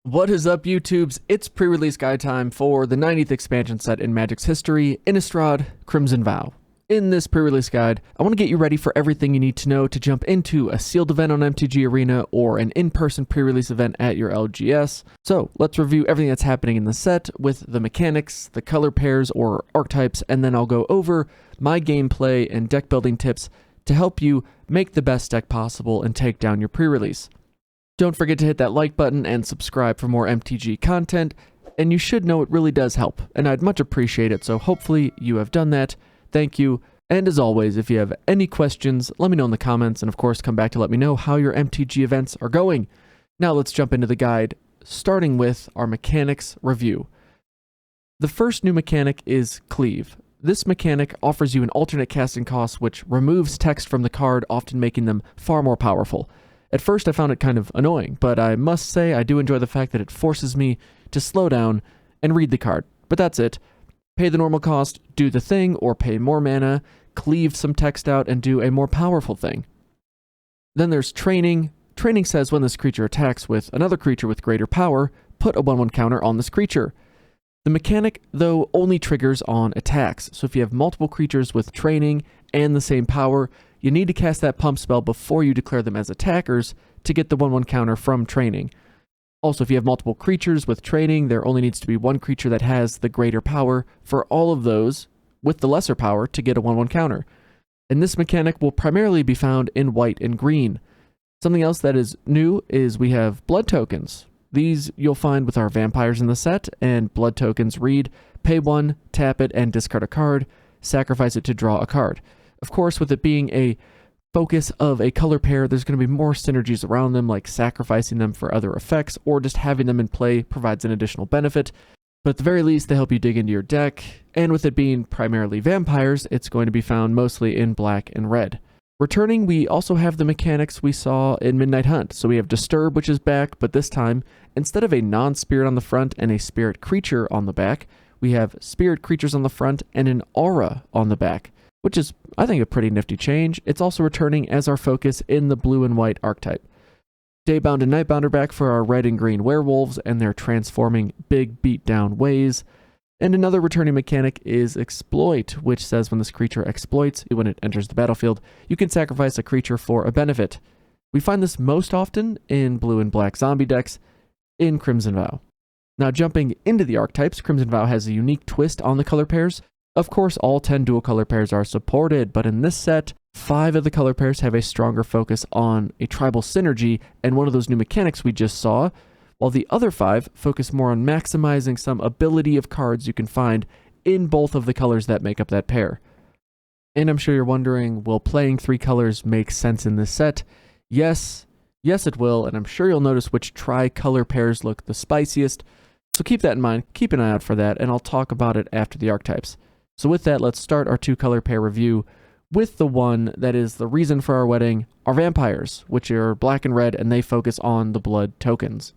What is up, YouTubes? It's pre-release guide time for the 90th expansion set in Magic's history, Innistrad Crimson Vow. In this pre-release guide, I want to get you ready for everything you need to know to jump into a sealed event on MTG Arena or an in-person pre-release event at your LGS. So let's review everything that's happening in the set with the mechanics, the color pairs or archetypes, and then I'll go over my gameplay and deck building tips to help you make the best deck possible and take down your pre-release. Don't forget to hit that like button and subscribe for more MTG content, and you should know it really does help, and I'd much appreciate it, so hopefully you have done that. Thank you, and as always, if you have any questions, let me know in the comments, and of course come back to let me know how your MTG events are going. Now let's jump into the guide, starting with our mechanics review. The first new mechanic is Cleave. This mechanic offers you an alternate casting cost which removes text from the card, often making them far more powerful. At first I found it kind of annoying, but I must say I do enjoy the fact that it forces me to slow down and read the card. But that's it. Pay the normal cost, do the thing, or pay more mana, cleave some text out, and do a more powerful thing. Then there's Training. Training says when this creature attacks with another creature with greater power, put a 1/1 counter on this creature. The mechanic, though, only triggers on attacks, so if you have multiple creatures with Training and the same power, you need to cast that pump spell before you declare them as attackers to get the 1/1 counter from Training. Also, if you have multiple creatures with Training, there only needs to be one creature that has the greater power for all of those with the lesser power to get a 1/1 counter. And this mechanic will primarily be found in white and green. Something else that is new is we have blood tokens. These you'll find with our vampires in the set, and blood tokens read, pay 1, tap it, and discard a card, sacrifice it to draw a card. Of course, with it being a focus of a color pair, there's going to be more synergies around them, like sacrificing them for other effects, or just having them in play provides an additional benefit. But at the very least, they help you dig into your deck, and with it being primarily vampires, it's going to be found mostly in black and red. Returning, we also have the mechanics we saw in Midnight Hunt. So we have Disturb, which is back, but this time, instead of a non-spirit on the front and a spirit creature on the back, we have spirit creatures on the front and an aura on the back, which is, I think, a pretty nifty change. It's also returning as our focus in the blue and white archetype. Daybound and Nightbound are back for our red and green werewolves and their transforming big beatdown ways. And another returning mechanic is Exploit, which says when this creature exploits, when it enters the battlefield, you can sacrifice a creature for a benefit. We find this most often in blue and black zombie decks in Crimson Vow. Now jumping into the archetypes, Crimson Vow has a unique twist on the color pairs. Of course, all 10 dual color pairs are supported, but in this set, 5 of the color pairs have a stronger focus on a tribal synergy and one of those new mechanics we just saw, while the other 5 focus more on maximizing some ability of cards you can find in both of the colors that make up that pair. And I'm sure you're wondering, will playing 3 colors make sense in this set? Yes it will, and I'm sure you'll notice which tri-color pairs look the spiciest, so keep that in mind, keep an eye out for that, and I'll talk about it after the archetypes. So with that, let's start our 2 color pair review with the one that is the reason for our wedding, our vampires, which are black and red, and they focus on the blood tokens.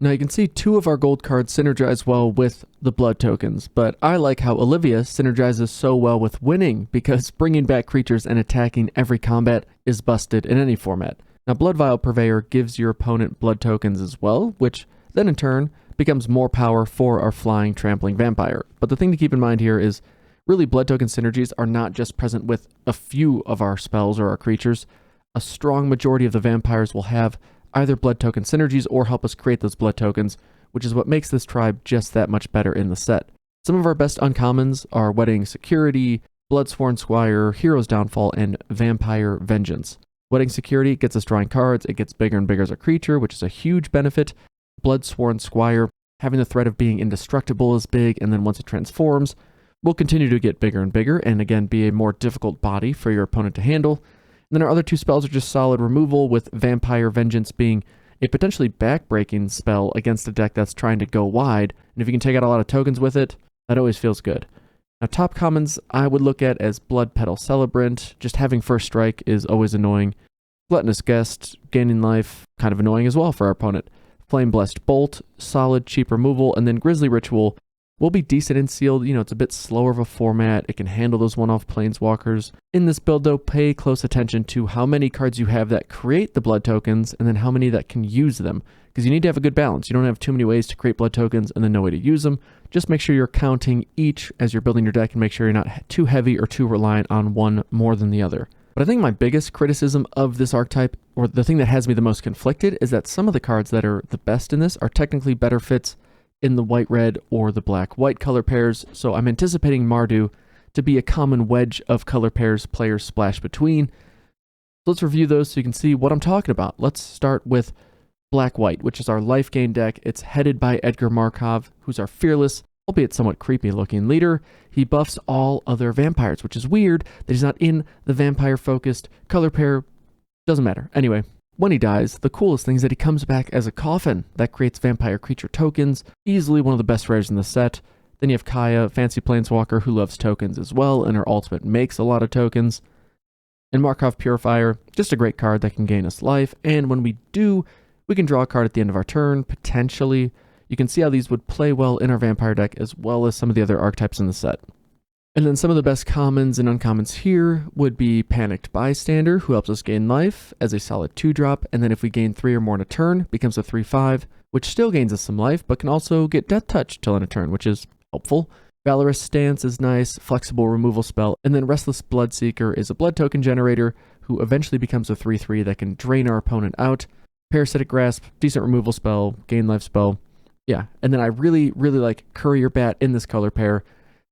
Now you can see 2 of our gold cards synergize well with the blood tokens, but I like how Olivia synergizes so well with winning, because bringing back creatures and attacking every combat is busted in any format. Now Blood Vial Purveyor gives your opponent blood tokens as well, which then in turn becomes more power for our flying trampling vampire. But the thing to keep in mind here is really blood token synergies are not just present with a few of our spells or our creatures. A strong majority of the vampires will have either blood token synergies or help us create those blood tokens, which is what makes this tribe just that much better in the set. Some of our best uncommons are Wedding Security, Bloodsworn Squire, Hero's Downfall, and Vampire Vengeance. Wedding Security gets us drawing cards, it gets bigger and bigger as a creature, which is a huge benefit. Bloodsworn Squire, having the threat of being indestructible is big, and then once it transforms, will continue to get bigger and bigger, and again be a more difficult body for your opponent to handle. And then our other 2 spells are just solid removal, with Vampire Vengeance being a potentially back-breaking spell against a deck that's trying to go wide, and if you can take out a lot of tokens with it, that always feels good. Now top commons I would look at as Blood Petal Celebrant. Just having first strike is always annoying. Gluttonous Guest, gaining life, kind of annoying as well for our opponent. Flame Blessed Bolt, solid, cheap removal, and then Grisly Ritual will be decent in sealed. You know, it's a bit slower of a format. It can handle those one-off planeswalkers. In this build, though, pay close attention to how many cards you have that create the blood tokens, and then how many that can use them, because you need to have a good balance. You don't have too many ways to create blood tokens and then no way to use them. Just make sure you're counting each as you're building your deck and make sure you're not too heavy or too reliant on one more than the other. But I think my biggest criticism of this archetype, or the thing that has me the most conflicted, is that some of the cards that are the best in this are technically better fits in the white-red or the black-white color pairs. So I'm anticipating Mardu to be a common wedge of color pairs players splash between. So let's review those so you can see what I'm talking about. Let's start with Black-White, which is our life gain deck. It's headed by Edgar Markov, who's our fearless, albeit somewhat creepy-looking leader. He buffs all other vampires, which is weird that he's not in the vampire-focused color pair. Doesn't matter. Anyway, when he dies, the coolest thing is that he comes back as a coffin that creates vampire creature tokens. Easily one of the best rares in the set. Then you have Kaya, fancy planeswalker, who loves tokens as well, and her ultimate makes a lot of tokens. And Markov Purifier, just a great card that can gain us life, and when we do, we can draw a card at the end of our turn, potentially. You can see how these would play well in our vampire deck, as well as some of the other archetypes in the set. And then some of the best commons and uncommons here would be Panicked Bystander, who helps us gain life as a solid 2-drop, and then if we gain 3 or more in a turn, becomes a 3/5, which still gains us some life, but can also get Death Touch till in a turn, which is helpful. Valorous Stance is nice, flexible removal spell, and then Restless Bloodseeker is a blood token generator who eventually becomes a 3/3 that can drain our opponent out. Parasitic Grasp, decent removal spell, gain life spell. Yeah, and then I really like Courier Bat in this color pair.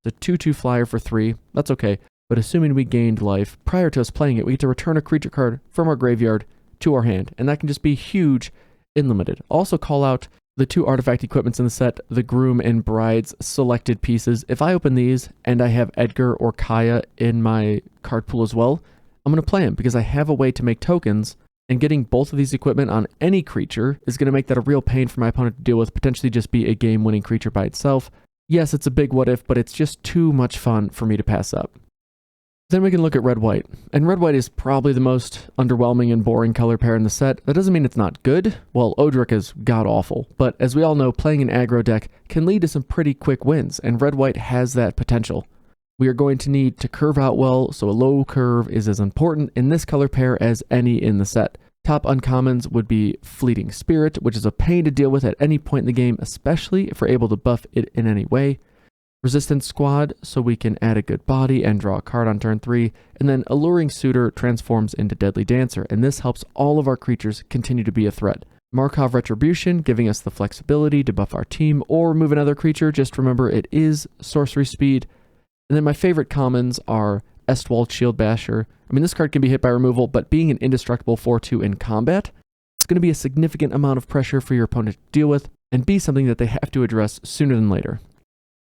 It's a 2/2 flyer for 3, that's okay, but assuming we gained life, prior to us playing it, we get to return a creature card from our graveyard to our hand, and that can just be huge in limited. Also call out the 2 artifact equipments in the set, the Groom and Bride's selected pieces. If I open these and I have Edgar or Kaya in my card pool as well, I'm going to play them because I have a way to make tokens, and getting both of these equipment on any creature is going to make that a real pain for my opponent to deal with, potentially just be a game-winning creature by itself. Yes, it's a big what if, but it's just too much fun for me to pass up. Then we can look at Red-White, and Red-White is probably the most underwhelming and boring color pair in the set. That doesn't mean it's not good. Well, Odric is god-awful, but as we all know, playing an aggro deck can lead to some pretty quick wins, and Red-White has that potential. We are going to need to curve out well, so a low curve is as important in this color pair as any in the set. Top uncommons would be Fleeting Spirit, which is a pain to deal with at any point in the game, especially if we're able to buff it in any way. Resistance Squad, so we can add a good body and draw a card on turn 3, and then Alluring Suitor transforms into Deadly Dancer, and this helps all of our creatures continue to be a threat. Markov Retribution, giving us the flexibility to buff our team or remove another creature, just remember it is sorcery speed. And then my favorite commons are Estwald Shield Basher. I mean, this card can be hit by removal, but being an indestructible 4/2 in combat, it's going to be a significant amount of pressure for your opponent to deal with, and be something that they have to address sooner than later.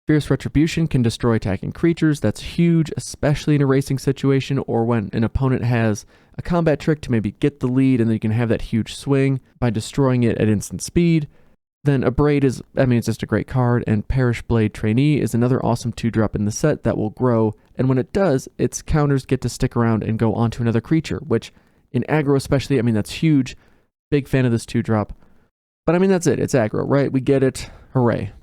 Fierce Retribution can destroy attacking creatures. That's huge, especially in a racing situation or when an opponent has a combat trick to maybe get the lead and then you can have that huge swing by destroying it at instant speed. Then Abrade is, it's just a great card, and Perish Blade Trainee is another awesome 2-drop in the set that will grow, and when it does, its counters get to stick around and go onto another creature, which in aggro especially, that's huge. Big fan of this 2-drop. But that's it, it's aggro, right? We get it, hooray.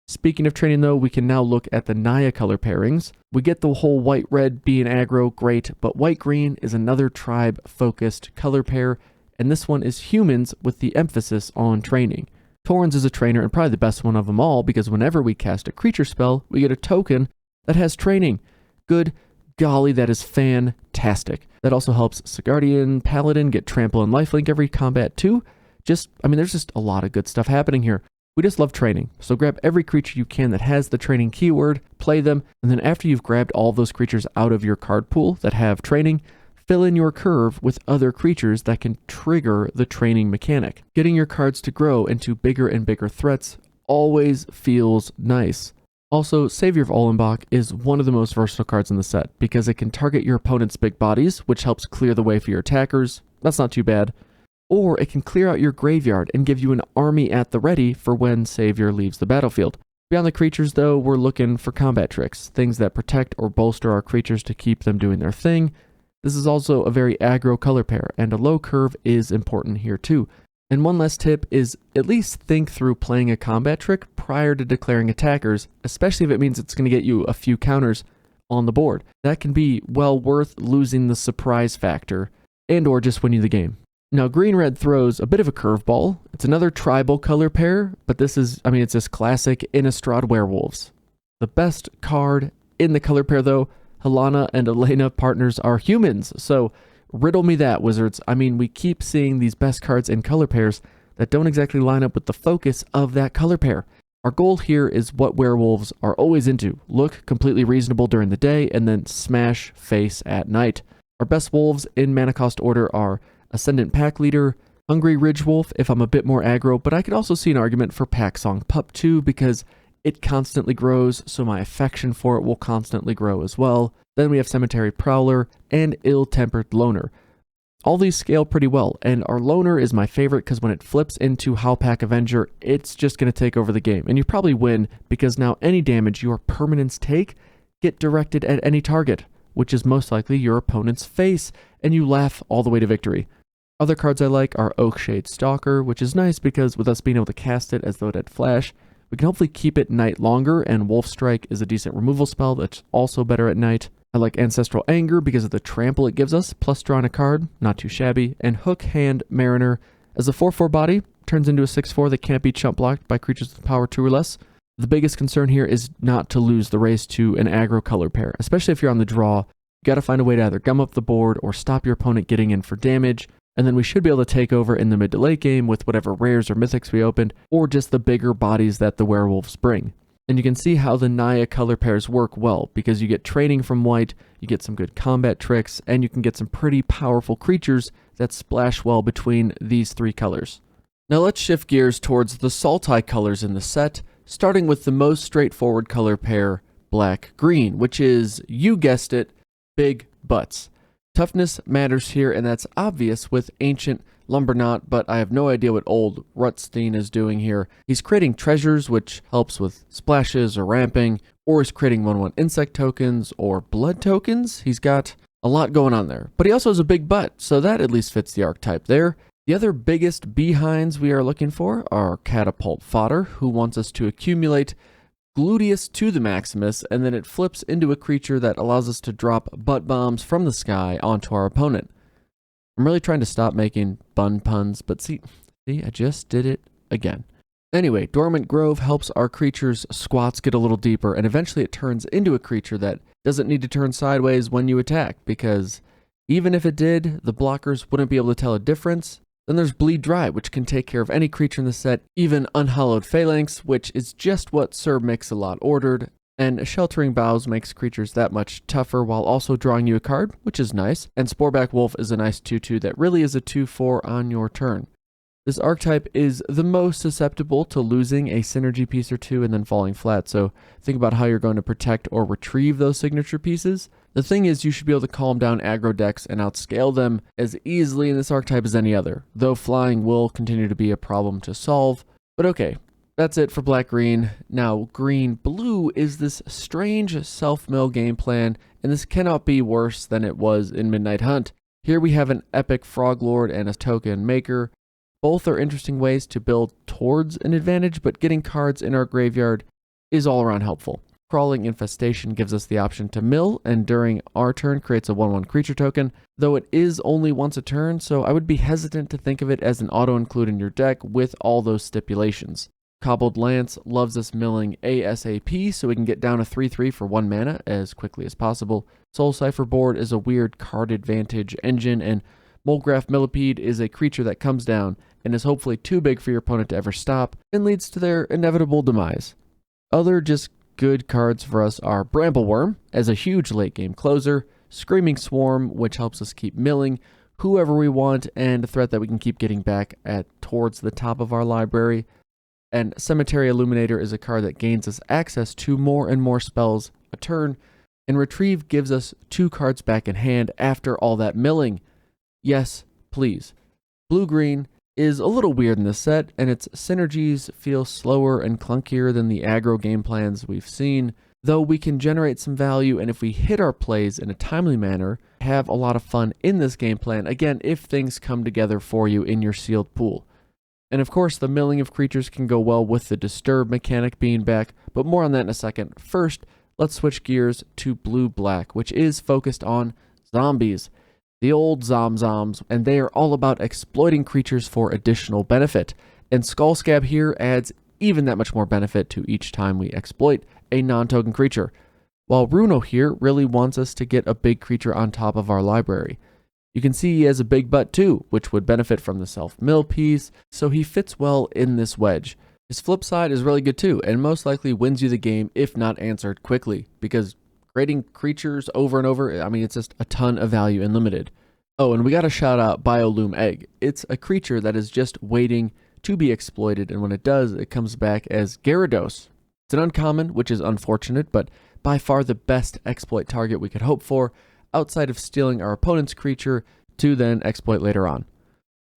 Speaking of training though, we can now look at the Naya color pairings. We get the whole white-red being aggro, great, but white-green is another tribe-focused color pair, and this one is humans with the emphasis on training. Torrens is a trainer and probably the best one of them all because whenever we cast a creature spell, we get a token that has training. Good golly, that is fantastic. That also helps Sigardian Paladin get trample and lifelink every combat too. There's just a lot of good stuff happening here. We just love training, so grab every creature you can that has the training keyword, play them, and then after you've grabbed all those creatures out of your card pool that have training, fill in your curve with other creatures that can trigger the training mechanic. Getting your cards to grow into bigger and bigger threats always feels nice. Also, Savior of Ollenbach is one of the most versatile cards in the set because it can target your opponent's big bodies, which helps clear the way for your attackers. That's not too bad. Or it can clear out your graveyard and give you an army at the ready for when Savior leaves the battlefield. Beyond the creatures though, we're looking for combat tricks, things that protect or bolster our creatures to keep them doing their thing. This is also a very aggro color pair, and a low curve is important here too. And one last tip is at least think through playing a combat trick prior to declaring attackers, especially if it means it's going to get you a few counters on the board. That can be well worth losing the surprise factor and or just winning the game. Now, green-red throws a bit of a curveball. It's another tribal color pair, but this is, it's this classic Innistrad Werewolves. The best card in the color pair, though, Helena and Elena partners are humans, so riddle me that, Wizards. We keep seeing these best cards in color pairs that don't exactly line up with the focus of that color pair. Our goal here is what werewolves are always into. Look completely reasonable during the day, and then smash face at night. Our best wolves in mana cost order are Ascendant Pack Leader, Hungry Ridge Wolf if I'm a bit more aggro, but I could also see an argument for Pack Song Pup 2 because it constantly grows, so my affection for it will constantly grow as well. Then we have Cemetery Prowler and Ill-Tempered Loner. All these scale pretty well, and our Loner is my favorite because when it flips into Howlpack Avenger, it's just going to take over the game. And you probably win because now any damage your permanents take get directed at any target, which is most likely your opponent's face, and you laugh all the way to victory. Other cards I like are Oakshade Stalker, which is nice because with us being able to cast it as though it had flash, we can hopefully keep it night longer, and Wolf Strike is a decent removal spell that's also better at night. I like Ancestral Anger because of the trample it gives us, plus drawing a card, not too shabby, and Hook Hand Mariner as a 4/4 body, turns into a 6/4 that can't be chump blocked by creatures with power 2 or less. The biggest concern here is not to lose the race to an aggro color pair, especially if you're on the draw. You gotta find a way to either gum up the board or stop your opponent getting in for damage, and then we should be able to take over in the mid to late game with whatever rares or mythics we opened, or just the bigger bodies that the werewolves bring. And you can see how the Naya color pairs work well, because you get training from white, you get some good combat tricks, and you can get some pretty powerful creatures that splash well between these three colors. Now let's shift gears towards the Sultai colors in the set, starting with the most straightforward color pair, black-green, which is, you guessed it, big butts. Toughness matters here, and that's obvious with Ancient Lumberknot, but I have no idea what old Rutstein is doing here. He's creating treasures, which helps with splashes or ramping, or he's creating 1/1 insect tokens or blood tokens. He's got a lot going on there, but he also has a big butt, so that at least fits the archetype there. The other biggest behinds we are looking for are Catapult Fodder, who wants us to accumulate Gluteus to the Maximus, and then it flips into a creature that allows us to drop butt bombs from the sky onto our opponent. I'm really trying to stop making bun puns, but see, I just did it again. Anyway, Dormant Grove helps our creature's squats get a little deeper, and eventually it turns into a creature that doesn't need to turn sideways when you attack, because even if it did, the blockers wouldn't be able to tell a difference. Then there's Bleed Dry, which can take care of any creature in the set, even Unhallowed Phalanx, which is just what Sir Mix-a-Lot ordered. And Sheltering Boughs makes creatures that much tougher while also drawing you a card, which is nice. And Sporeback Wolf is a nice 2/2 that really is a 2/4 on your turn. This archetype is the most susceptible to losing a synergy piece or two and then falling flat, so think about how you're going to protect or retrieve those signature pieces. The thing is, you should be able to calm down aggro decks and outscale them as easily in this archetype as any other, though flying will continue to be a problem to solve. But okay, that's it for black-green. Now, green-blue is this strange self-mill game plan, and this cannot be worse than it was in Midnight Hunt. Here we have an epic Frog Lord and a token maker. Both are interesting ways to build towards an advantage, but getting cards in our graveyard is all around helpful. Crawling Infestation gives us the option to mill, and during our turn creates a 1/1 creature token, though it is only once a turn, so I would be hesitant to think of it as an auto-include in your deck with all those stipulations. Cobbled Lance loves us milling ASAP, so we can get down a 3/3 for 1 mana as quickly as possible. Soul Cipher Board is a weird card advantage engine, and Molgraph Millipede is a creature that comes down and is hopefully too big for your opponent to ever stop, and leads to their inevitable demise. Other just good cards for us are Brambleworm as a huge late game closer, Screaming Swarm, which helps us keep milling whoever we want, and a threat that we can keep getting back at towards the top of our library. And Cemetery Illuminator is a card that gains us access to more and more spells a turn, and Retrieve gives us 2 cards back in hand after all that milling. Yes, please. Blue-green is a little weird in this set, and its synergies feel slower and clunkier than the aggro game plans we've seen, though we can generate some value, and if we hit our plays in a timely manner, have a lot of fun in this game plan, again, if things come together for you in your sealed pool. And of course, the milling of creatures can go well with the Disturb mechanic being back, but more on that in a second. First, let's switch gears to blue-black, which is focused on zombies. the old Zomzoms, and they are all about exploiting creatures for additional benefit. And Skullscab here adds even that much more benefit to each time we exploit a non-token creature. While Runo here really wants us to get a big creature on top of our library. You can see he has a big butt too, which would benefit from the self-mill piece, so he fits well in this wedge. His flip side is really good too, and most likely wins you the game if not answered quickly, because creating creatures over and over, I mean, it's just a ton of value in limited. Oh, and we gotta shout out Biolume Egg. It's a creature that is just waiting to be exploited, and when it does, it comes back as Gyarados. It's an uncommon, which is unfortunate, but by far the best exploit target we could hope for, outside of stealing our opponent's creature to then exploit later on.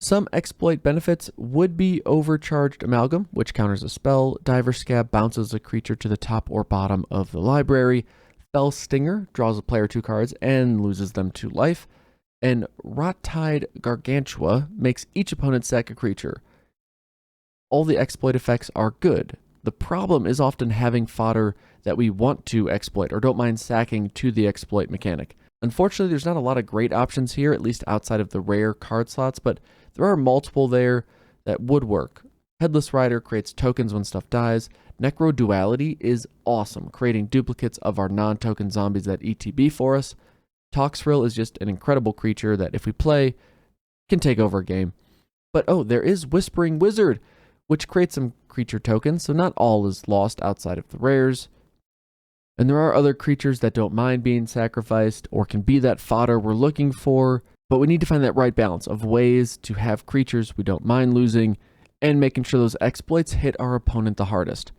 Some exploit benefits would be Overcharged Amalgam, which counters a spell. Diver Scab bounces a creature to the top or bottom of the library. Fell Stinger draws a player 2 cards and loses them to life. And Rot-Tide Gargantua makes each opponent sack a creature. All the exploit effects are good. The problem is often having fodder that we want to exploit or don't mind sacking to the exploit mechanic. Unfortunately, there's not a lot of great options here, at least outside of the rare card slots, but there are multiple there that would work. Headless Rider creates tokens when stuff dies. Necro Duality is awesome, creating duplicates of our non-token zombies that ETB for us. Toxrill is just an incredible creature that if we play, can take over a game. But oh, there is Whispering Wizard, which creates some creature tokens, so not all is lost outside of the rares. And there are other creatures that don't mind being sacrificed or can be that fodder we're looking for, but we need to find that right balance of ways to have creatures we don't mind losing and making sure those exploits hit our opponent the hardest.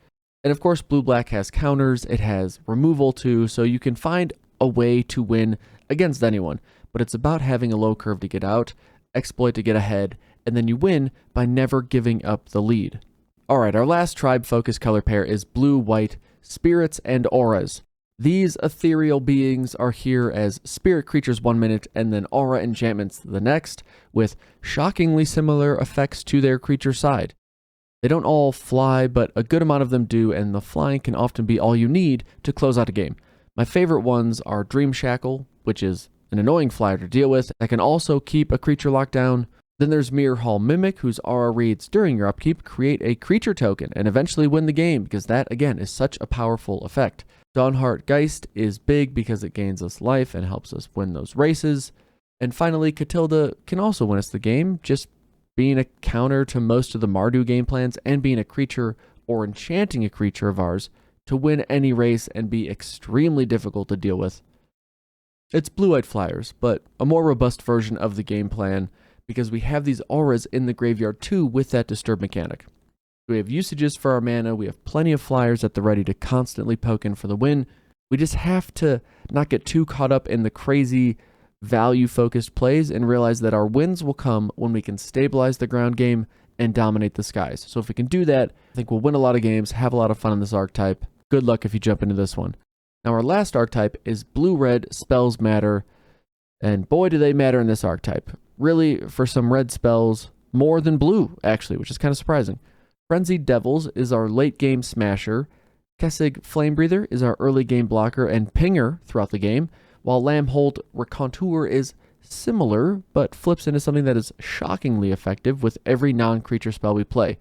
And of course, Blue-Black has counters, it has removal too, so you can find a way to win against anyone, but it's about having a low curve to get out, exploit to get ahead, and then you win by never giving up the lead. Alright, our last tribe focus color pair is Blue-White Spirits and Auras. These ethereal beings are here as spirit creatures 1 minute and then aura enchantments the next, with shockingly similar effects to their creature side. They don't all fly, but a good amount of them do, and the flying can often be all you need to close out a game. My favorite ones are Dream Shackle, which is an annoying flyer to deal with that can also keep a creature locked down. Then there's Mirror Hall Mimic, whose aura reads during your upkeep, create a creature token and eventually win the game, because that, again, is such a powerful effect. Dawnheart Geist is big because it gains us life and helps us win those races. And finally, Catilda can also win us the game, just being a counter to most of the Mardu game plans and being a creature or enchanting a creature of ours to win any race and be extremely difficult to deal with. It's Blue-White Flyers, but a more robust version of the game plan, because we have these auras in the graveyard too with that disturb mechanic. We have usages for our mana, we have plenty of flyers at the ready to constantly poke in for the win. We just have to not get too caught up in the crazy value-focused plays and realize that our wins will come when we can stabilize the ground game and dominate the skies. So if we can do that, I think we'll win a lot of games, have a lot of fun in this archetype. Good luck if you jump into this one. Now our last archetype is Blue-Red Spells Matter, and boy do they matter in this archetype. Really, for some red spells, more than blue, actually, which is kind of surprising. Frenzied Devils is our late game smasher. Kessig Flamebreather is our early game blocker and pinger throughout the game, while Lambhold Raconteur is similar, but flips into something that is shockingly effective with every non-creature spell we play.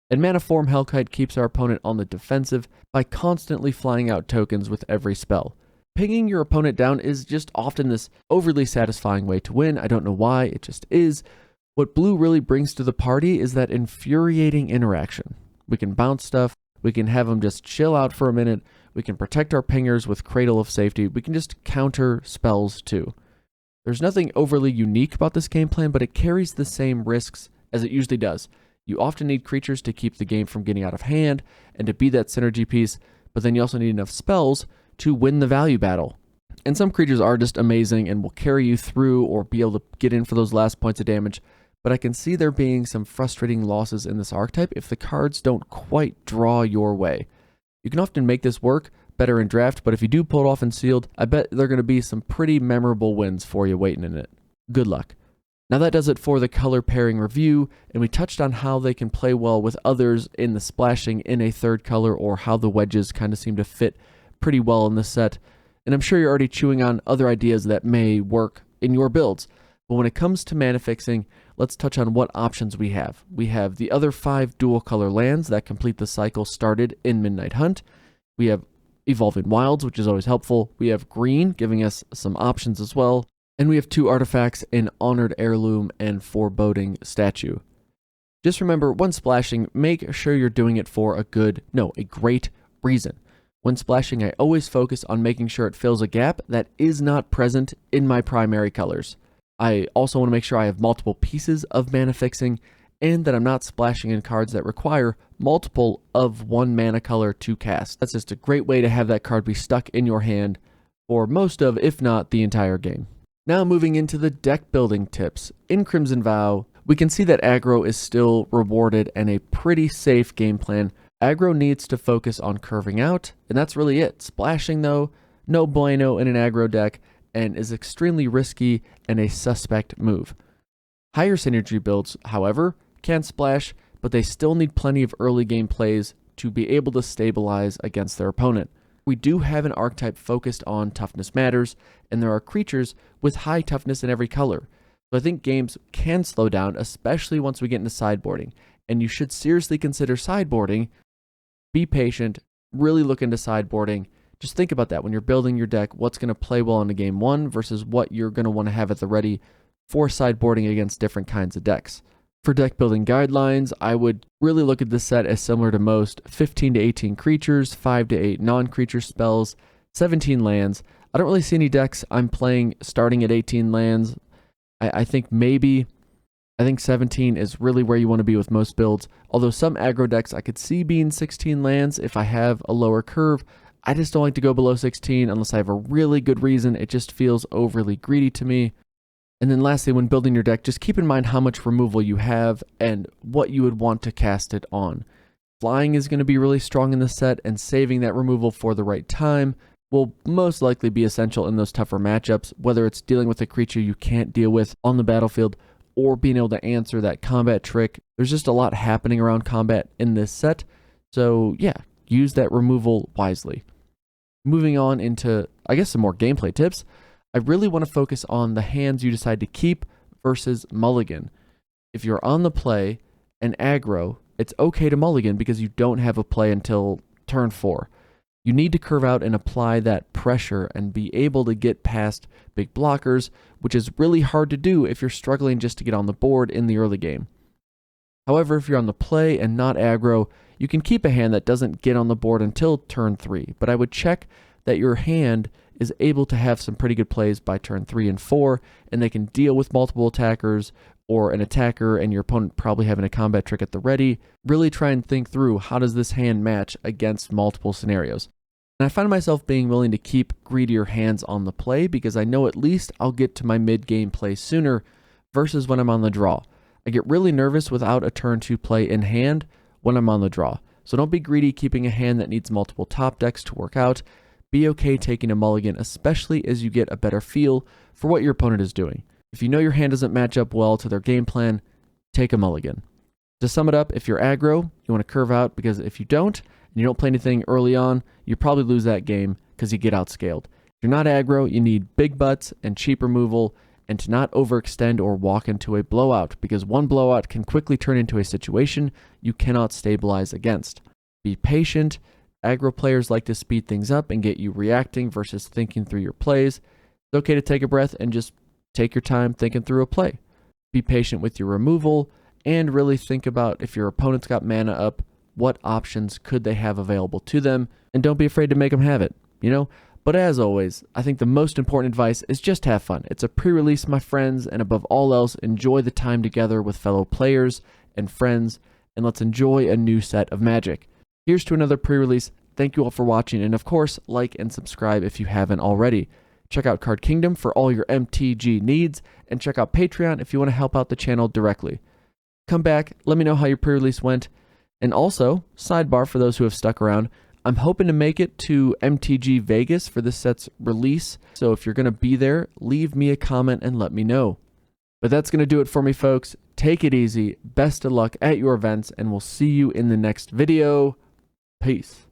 And Maniform Hellkite keeps our opponent on the defensive by constantly flying out tokens with every spell. Pinging your opponent down is just often this overly satisfying way to win. I don't know why, it just is. What blue really brings to the party is that infuriating interaction. We can bounce stuff, we can have them just chill out for a minute, we can protect our pingers with Cradle of Safety, we can just counter spells too. There's nothing overly unique about this game plan, but it carries the same risks as it usually does. You often need creatures to keep the game from getting out of hand and to be that synergy piece, but then you also need enough spells to win the value battle. And some creatures are just amazing and will carry you through or be able to get in for those last points of damage, but I can see there being some frustrating losses in this archetype if the cards don't quite draw your way. You can often make this work better in draft, but if you do pull it off in sealed, I bet there are going to be some pretty memorable wins for you waiting in it. Good luck. Now that does it for the color pairing review, and we touched on how they can play well with others in the splashing in a third color, or how the wedges kind of seem to fit pretty well in this set. And I'm sure you're already chewing on other ideas that may work in your builds. But when it comes to mana fixing, let's touch on what options we have. We have the other 5 dual color lands that complete the cycle started in Midnight Hunt. We have Evolving Wilds, which is always helpful. We have green, giving us some options as well. And we have 2 artifacts in Honored Heirloom and Foreboding Statue. Just remember, when splashing, make sure you're doing it for a great reason. When splashing, I always focus on making sure it fills a gap that is not present in my primary colors. I also want to make sure I have multiple pieces of mana fixing, and that I'm not splashing in cards that require multiple of 1 mana color to cast. That's just a great way to have that card be stuck in your hand for most of, if not the entire game. Now moving into the deck building tips. In Crimson Vow, we can see that aggro is still rewarded and a pretty safe game plan. Aggro needs to focus on curving out, and that's really it. Splashing though, no bueno in an aggro deck, and is extremely risky and a suspect move. Higher synergy builds, however, can splash, but they still need plenty of early game plays to be able to stabilize against their opponent. We do have an archetype focused on toughness matters, and there are creatures with high toughness in every color. So I think games can slow down, especially once we get into sideboarding, and you should seriously consider sideboarding. Be patient, really look into sideboarding. Just think about that when you're building your deck, what's going to play well into game 1 versus what you're going to want to have at the ready for sideboarding against different kinds of decks. For deck building guidelines, I would really look at this set as similar to most: 15 to 18 creatures, 5 to 8 non-creature spells, 17 lands. I don't really see any decks I'm playing starting at 18 lands. I think 17 is really where you want to be with most builds, although some aggro decks I could see being 16 lands if I have a lower curve. I just don't like to go below 16 unless I have a really good reason. It just feels overly greedy to me. And then lastly, when building your deck, just keep in mind how much removal you have and what you would want to cast it on. Flying is going to be really strong in this set, and saving that removal for the right time will most likely be essential in those tougher matchups, whether it's dealing with a creature you can't deal with on the battlefield or being able to answer that combat trick. There's just a lot happening around combat in this set, so yeah, use that removal wisely. Moving on into, I guess, some more gameplay tips. I really want to focus on the hands you decide to keep versus mulligan. If you're on the play and aggro, it's okay to mulligan because you don't have a play until turn 4. You need to curve out and apply that pressure and be able to get past big blockers, which is really hard to do if you're struggling just to get on the board in the early game. However, if you're on the play and not aggro, you can keep a hand that doesn't get on the board until turn 3, but I would check that your hand is able to have some pretty good plays by turn 3 and 4, and they can deal with multiple attackers or an attacker and your opponent probably having a combat trick at the ready. Really try and think through, how does this hand match against multiple scenarios? And I find myself being willing to keep greedier hands on the play because I know at least I'll get to my mid-game play sooner versus when I'm on the draw. I get really nervous without a turn 2 play in hand when I'm on the draw. So don't be greedy keeping a hand that needs multiple top decks to work out. Be okay taking a mulligan, especially as you get a better feel for what your opponent is doing. If you know your hand doesn't match up well to their game plan, take a mulligan. To sum it up, if you're aggro, you want to curve out, because if you don't, and you don't play anything early on, you probably lose that game because you get outscaled. If you're not aggro, you need big butts and cheap removal, and to not overextend or walk into a blowout, because one blowout can quickly turn into a situation you cannot stabilize against. Be patient. Aggro players like to speed things up and get you reacting versus thinking through your plays. It's okay to take a breath and just take your time thinking through a play. Be patient with your removal and really think about, if your opponent's got mana up, what options could they have available to them, and don't be afraid to make them have it, But as always, I think the most important advice is just have fun. It's a pre-release, my friends, and above all else, enjoy the time together with fellow players and friends, and let's enjoy a new set of Magic. Here's to another pre-release. Thank you all for watching, and of course, like and subscribe if you haven't already. Check out Card Kingdom for all your MTG needs, and check out Patreon if you want to help out the channel directly. Come back, let me know how your pre-release went, and also, sidebar for those who have stuck around, I'm hoping to make it to MTG Vegas for this set's release, so if you're going to be there, leave me a comment and let me know. But that's going to do it for me, folks. Take it easy, best of luck at your events, and we'll see you in the next video. Peace.